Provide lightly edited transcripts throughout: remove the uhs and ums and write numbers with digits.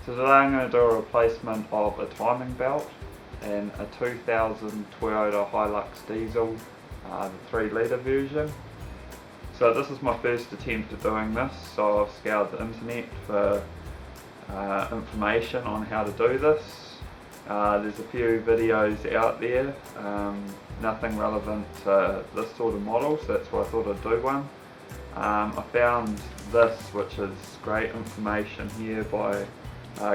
So today I'm going to do a replacement of a timing belt in a 2000 Toyota Hilux diesel, the 3 litre version. So this is my first attempt at doing this, so I've scoured the internet for information on how to do this. There's a few videos out there, nothing relevant to this sort of model, so that's why I thought I'd do one. I found this, which is great information here by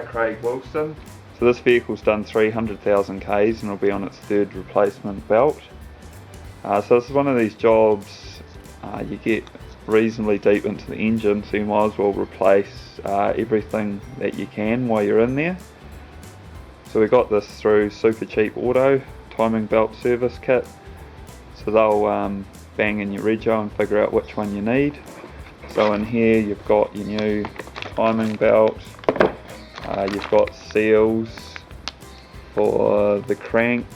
Craig Wilson. So this vehicle's done 300,000 Ks and will be on its 3rd replacement belt. So this is one of these jobs you get reasonably deep into the engine, so you might as well replace everything that you can while you're in there. So we got this through Super Cheap Auto timing belt service kit. So they'll bang in your rego and figure out which one you need. So in here you've got your new timing belt. You've got seals for the crank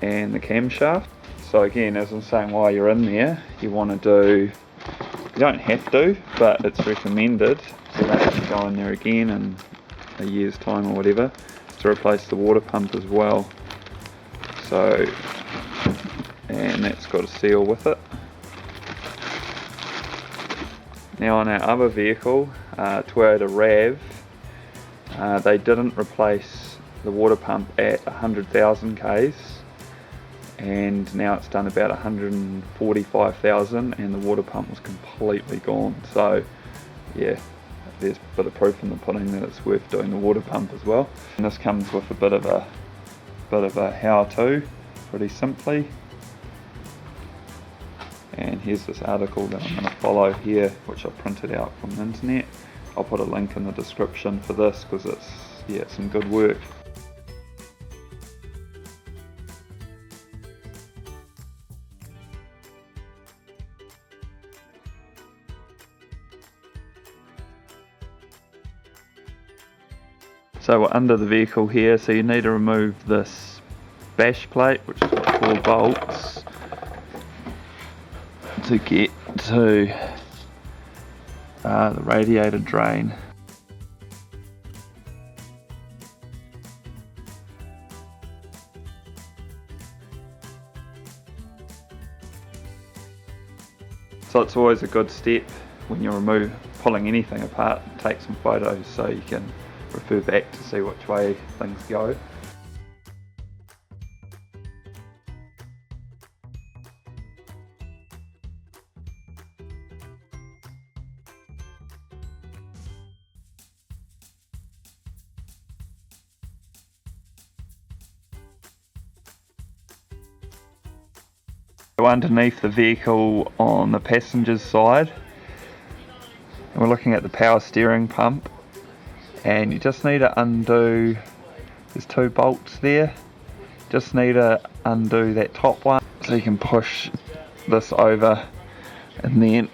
and the camshaft. So again, as I'm saying, while you're in there, you want to do, you don't have to, but it's recommended, so you don't have to go in there again in a year's time or whatever, to replace the water pump as well. So, and that's got a seal with it. Now on our other vehicle, Toyota RAV, they didn't replace the water pump at 100,000 Ks, and now it's done about 145,000 and the water pump was completely gone. So yeah, there's a bit of proof in the pudding that it's worth doing the water pump as well. And this comes with a bit of a how-to, pretty simply. And here's this article that I'm going to follow here, which I printed out from the internet. I'll put a link in the description for this because it's some good work. So we're under the vehicle here, so you need to remove this bash plate, which has got 4 bolts to get to the radiator drain. So it's always a good step when you're pulling anything apart, take some photos so you can refer back to see which way things go. So underneath the vehicle on the passenger's side, we're looking at the power steering pump, and you just need to undo, there's 2 bolts there, just need to undo that top one so you can push this over, and then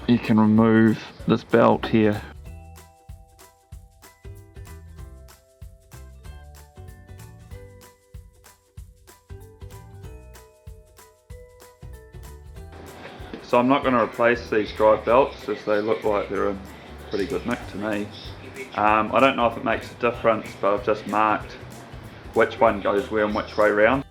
you can remove this belt here. So I'm not going to replace these drive belts as they look like they're in pretty good nick to me. I don't know if it makes a difference, but I've just marked which one goes where and which way round.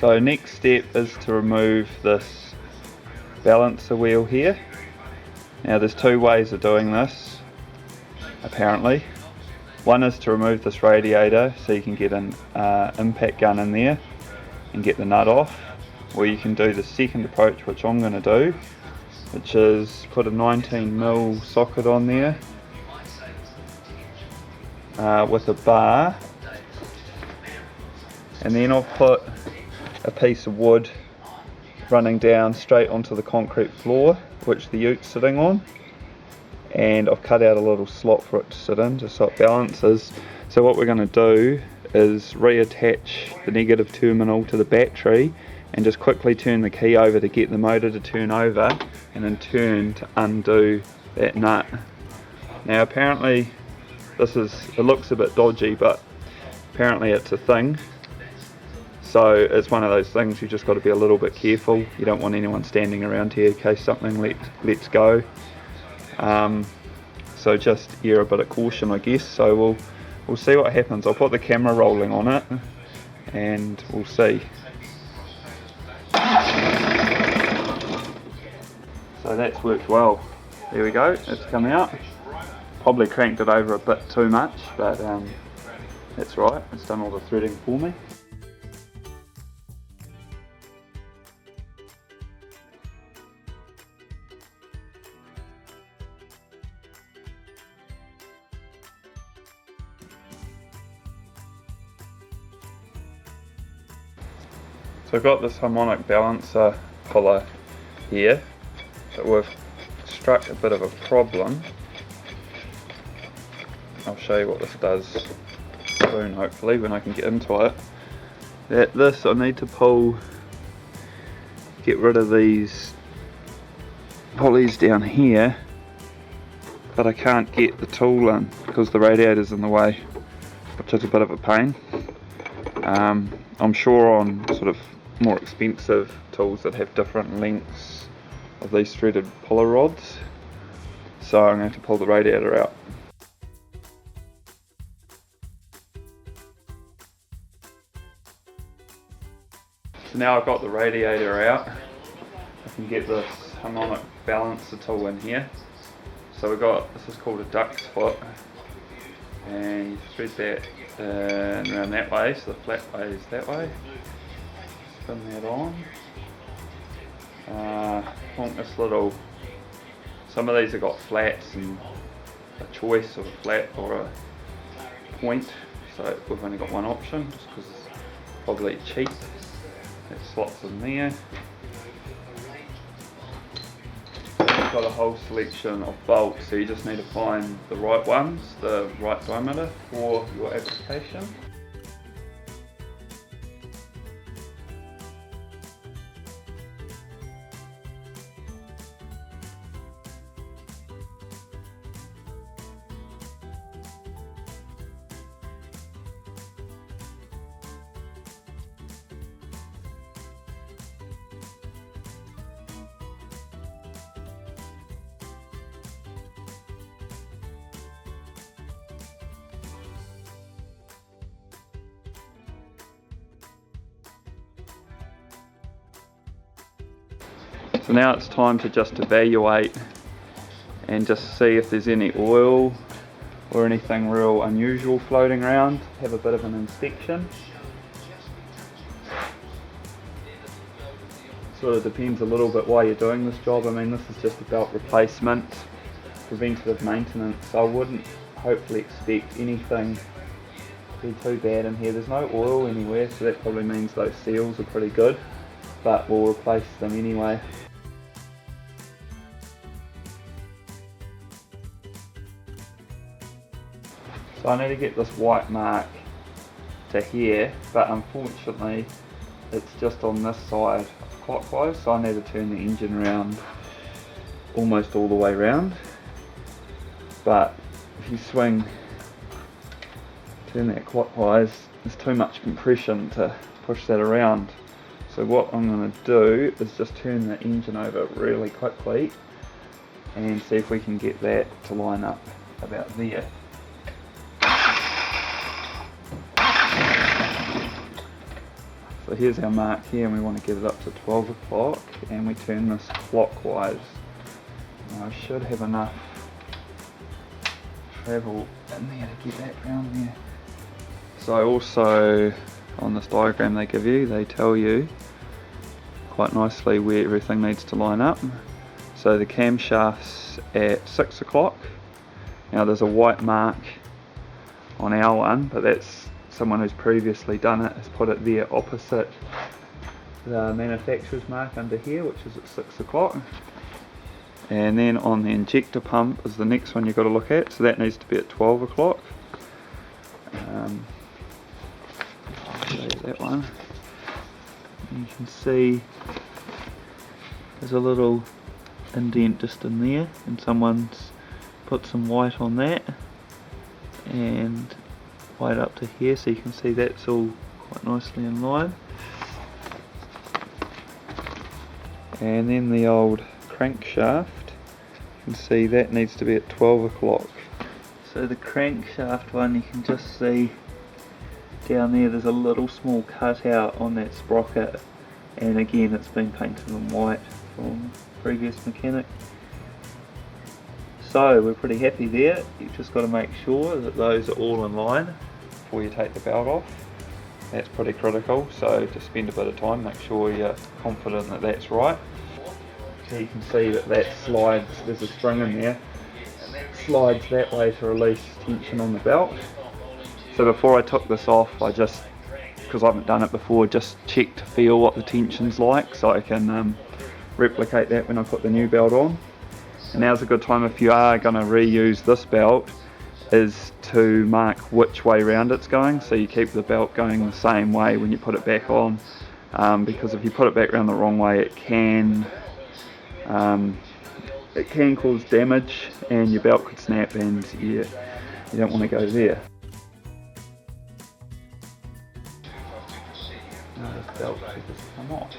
So next step is to remove this balancer wheel here. Now there's 2 ways of doing this, apparently. One is to remove this radiator so you can get an impact gun in there and get the nut off, or you can do the second approach, which I'm going to do, which is put a 19mm socket on there with a bar, and then I'll put a piece of wood running down straight onto the concrete floor which the ute's sitting on, and I've cut out a little slot for it to sit in just so it balances. So what we're going to do is reattach the negative terminal to the battery and just quickly turn the key over to get the motor to turn over, and in turn to undo that nut. Now apparently it looks a bit dodgy, but apparently it's a thing. So it's one of those things you just got to be a little bit careful. You don't want anyone standing around here in case something lets go. So just err a bit of caution, I guess. So we'll see what happens. I'll put the camera rolling on it and we'll see. So that's worked well. There we go, it's come out. Probably cranked it over a bit too much, but that's right, it's done all the threading for me. So I've got this harmonic balancer puller here, but we've struck a bit of a problem. I'll show you what this does soon, hopefully, when I can get into it. I need to get rid of these pulleys down here, but I can't get the tool in because the radiator's in the way, which is a bit of a pain. I'm sure on sort of more expensive tools that have different lengths of these threaded puller rods, so I'm going to pull the radiator out. So now I've got the radiator out, I can get this harmonic balancer tool in here. So we've got, this is called a duck's foot, and you thread that around that way, so the flat way is that way. Spin that on. Want this little, some of these have got flats and a choice of a flat or a point, so we've only got one option just because it's probably cheap. It slots in there. You've got a whole selection of bolts, so you just need to find the right ones, the right diameter for your application. So now it's time to just evaluate and just see if there's any oil or anything real unusual floating around. Have a bit of an inspection. Sort of depends a little bit why you're doing this job. I mean, this is just about replacement, preventative maintenance. I wouldn't hopefully expect anything to be too bad in here. There's no oil anywhere, so that probably means those seals are pretty good, but we'll replace them anyway. So I need to get this white mark to here, but unfortunately it's just on this side clockwise, so I need to turn the engine around almost all the way around. But if you turn that clockwise, there's too much compression to push that around. So what I'm going to do is just turn the engine over really quickly and see if we can get that to line up about there. So here's our mark here, and we want to get it up to 12 o'clock, and we turn this clockwise. Now I should have enough travel in there to get that round there. So also on this diagram they give you, they tell you quite nicely where everything needs to line up. So the camshaft's at 6 o'clock. Now there's a white mark on our one, but that's someone who's previously done it has put it there opposite the manufacturer's mark under here, which is at 6 o'clock. And then on the injector pump is the next one you've got to look at, so that needs to be at 12 o'clock. I'll show you that one. You can see there's a little indent just in there, and someone's put some white on that and white up to here, so you can see that's all quite nicely in line. And then the old crankshaft, you can see that needs to be at 12 o'clock. So the crankshaft one, you can just see down there's a little small cutout on that sprocket, and again it's been painted in white from previous mechanic. So we're pretty happy there. You've just got to make sure that those are all in line before you take the belt off. That's pretty critical, so just spend a bit of time, make sure you're confident that that's right. So you can see that slides, there's a spring in there, and that slides that way to release tension on the belt. So before I took this off, I just, because I haven't done it before, just checked to feel what the tension's like, so I can replicate that when I put the new belt on. And now's a good time, if you are going to reuse this belt, is to mark which way round it's going, so you keep the belt going the same way when you put it back on, because if you put it back round the wrong way, it can cause damage and your belt could snap, and you don't want to go there. Now this belt should just come off.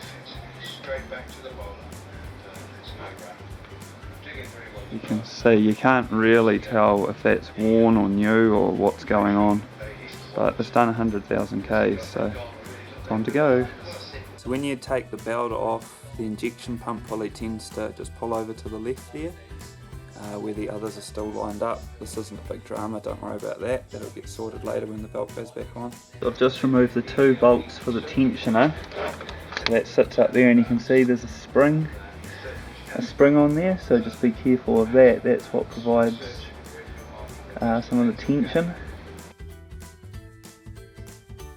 You can see, you can't really tell if that's worn or new or what's going on, but it's done 100,000 Ks, so time to go. So when you take the belt off, the injection pump pulley tends to just pull over to the left there, where the others are still lined up. This isn't a big drama, don't worry about that, that'll get sorted later when the belt goes back on. I've just removed the 2 bolts for the tensioner, so that sits up there, and you can see there's a spring on there, so just be careful of that. That's what provides some of the tension.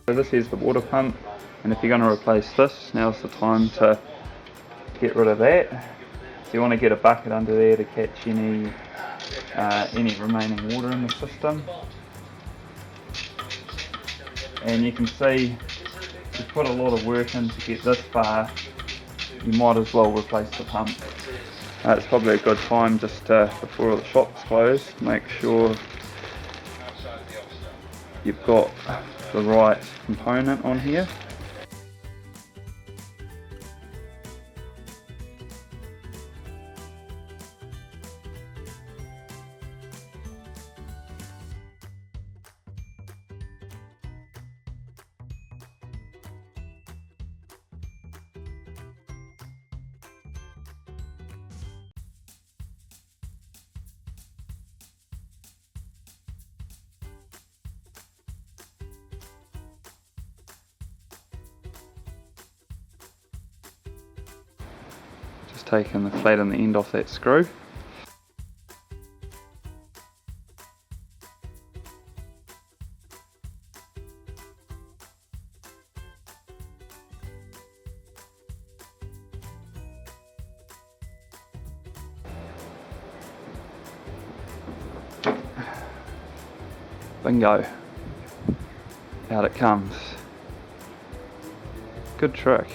So this is the water pump, and if you're going to replace this, now's the time to get rid of that. So you want to get a bucket under there to catch any remaining water in the system. And you can see we've put a lot of work in to get this far. You might as well replace the pump. It's probably a good time just before the shop's closed, make sure you've got the right component on here. Taking the flat on the end off that screw. Bingo. Out it comes. Good trick.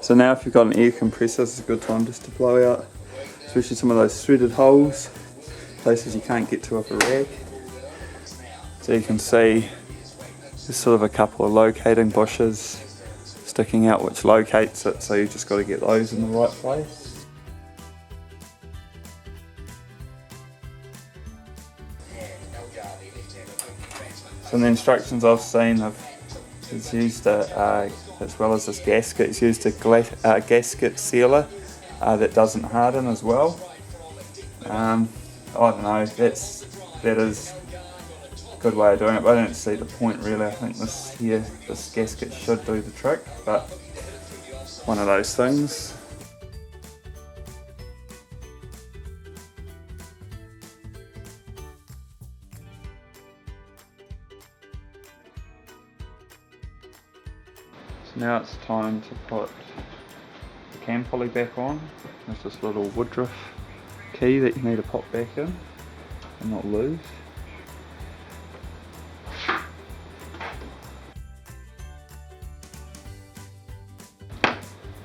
So now if you've got an air compressor, it's a good time just to blow out, especially some of those threaded holes, places you can't get to with a rag. So you can see there's sort of a couple of locating bushes sticking out which locates it, so you just got to get those in the right place. So in the instructions I've seen, it's used as well as this gasket, it's used a gasket sealer that doesn't harden as well. I don't know, that is good way of doing it, but I don't see the point really. I think this gasket should do the trick, but one of those things. So now it's time to put the cam pulley back on. There's this little woodruff key that you need to pop back in and not lose.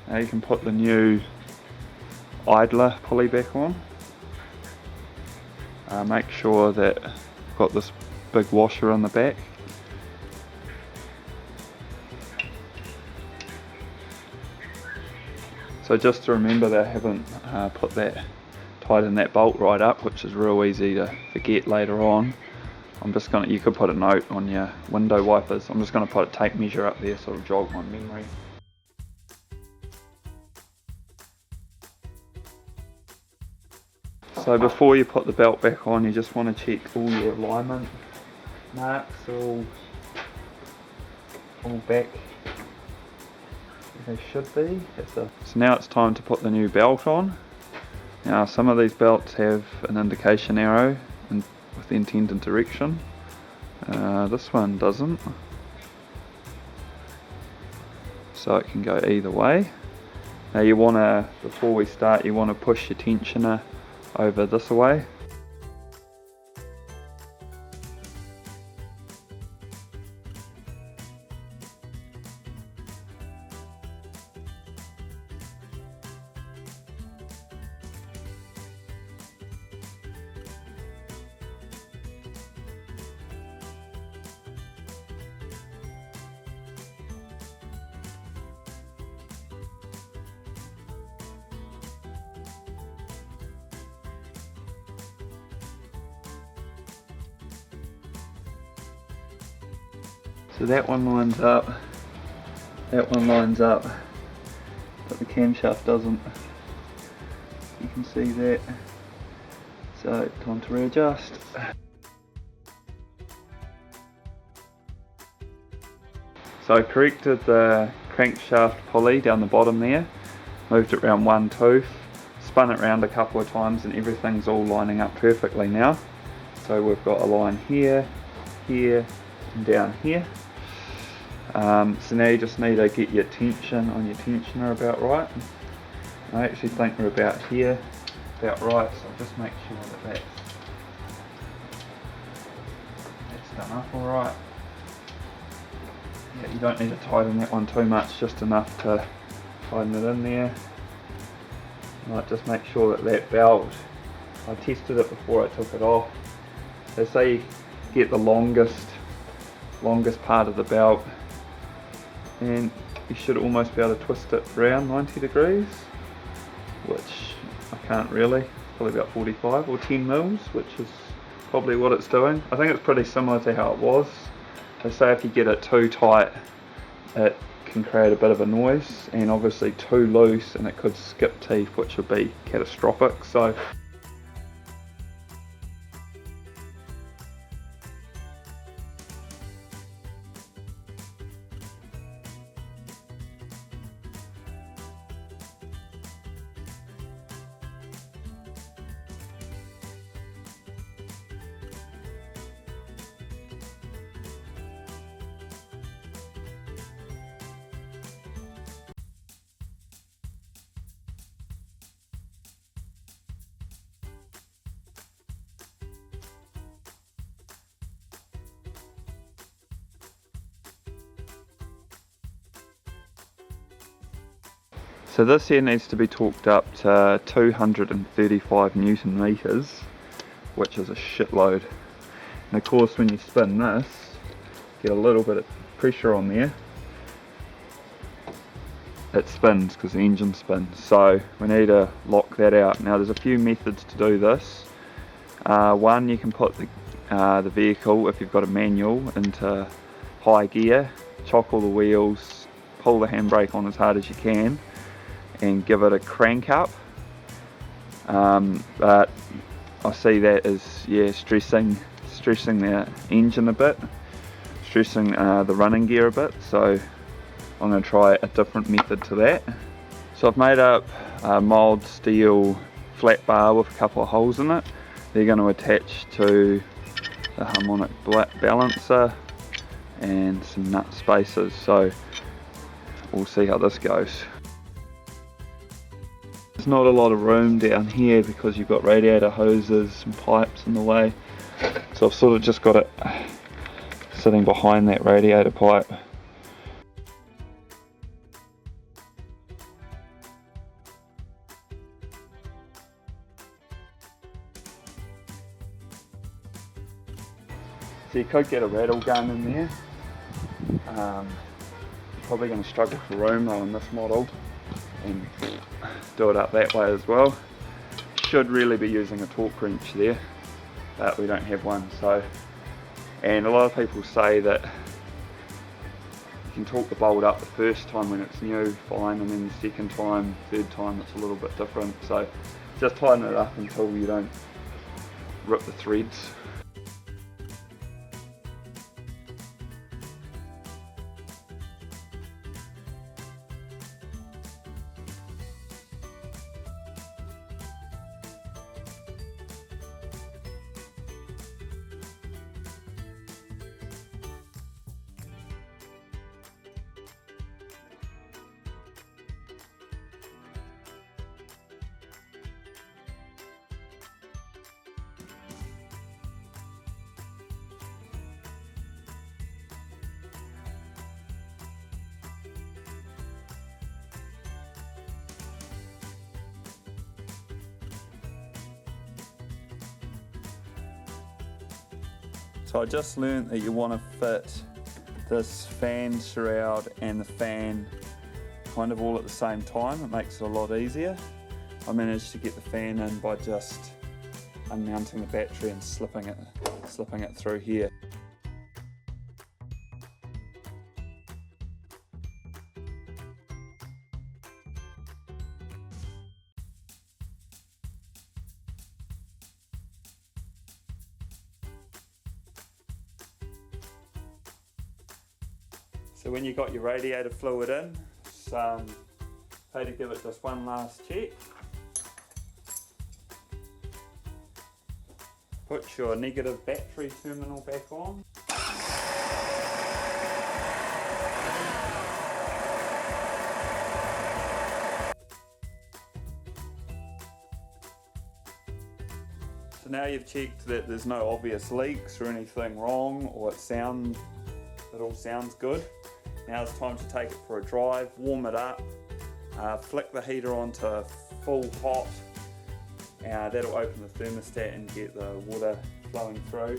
Now you can put the new idler pulley back on. Make sure that you've got this big washer on the back. So just to remember that I haven't put that, tighten that bolt right up, which is real easy to forget later on. I'm just gonna, you could put a note on your window wipers. I'm just gonna put a tape measure up there, sort of jog my memory. So before you put the belt back on, you just want to check all your alignment marks are all back as they should be. So now it's time to put the new belt on. Now some of these belts have an indication arrow with the intended direction. This one doesn't. So it can go either way. Now you want to, before we start, you want to push your tensioner over this way. So that one lines up, that one lines up, but the camshaft doesn't. You can see that. So time to readjust. So I corrected the crankshaft pulley down the bottom there, moved it around one tooth, spun it around a couple of times, and everything's all lining up perfectly now. So we've got a line here, here, and down here. So now you just need to get your tension on your tensioner about right. I actually think we're about here, about right, so I'll just make sure that that's done up alright. Yeah, you don't need to tighten that one too much, just enough to tighten it in there. Might just make sure that that belt, I tested it before I took it off. They say you get the longest part of the belt, and you should almost be able to twist it around 90 degrees, which I can't really, probably about 45 or 10 mils, which is probably what it's doing. I think it's pretty similar to how it was. They say if you get it too tight, it can create a bit of a noise, and obviously too loose and it could skip teeth, which would be catastrophic. So So this here needs to be torqued up to 235 Newton meters, which is a shitload. And of course when you spin this, get a little bit of pressure on there, it spins because the engine spins. So we need to lock that out. Now there's a few methods to do this. One, you can put the vehicle, if you've got a manual, into high gear, chock all the wheels, pull the handbrake on as hard as you can, and give it a crank up, but I see that as stressing stressing the engine a bit, stressing the running gear a bit, so I'm going to try a different method to that. So I've made up a mild steel flat bar with a couple of holes in it. They're going to attach to the harmonic balancer and some nut spacers, so we'll see how this goes. There's not a lot of room down here because you've got radiator hoses and pipes in the way, so I've sort of just got it sitting behind that radiator pipe. So you could get a rattle gun in there. Probably going to struggle for room though in this model, and do it up that way as well. Should really be using a torque wrench there, but we don't have one. So, and a lot of people say that you can torque the bolt up the first time when it's new, fine, and then the second time, third time it's a little bit different. So just tighten it up until you don't rip the threads. So I just learned that you want to fit this fan shroud and the fan kind of all at the same time. It makes it a lot easier. I managed to get the fan in by just unmounting the battery and slipping it through here. So when you got your radiator fluid in, try to give it just one last check. Put your negative battery terminal back on. So now you've checked that there's no obvious leaks or anything wrong, or it all sounds good. Now it's time to take it for a drive, warm it up, flick the heater onto full hot. That'll open the thermostat and get the water flowing through.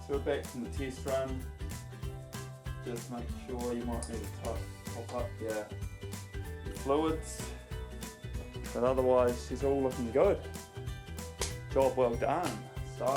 So we're back from the test run. Just make sure you might need to top up your fluids, but otherwise she's all looking good. Job well done. So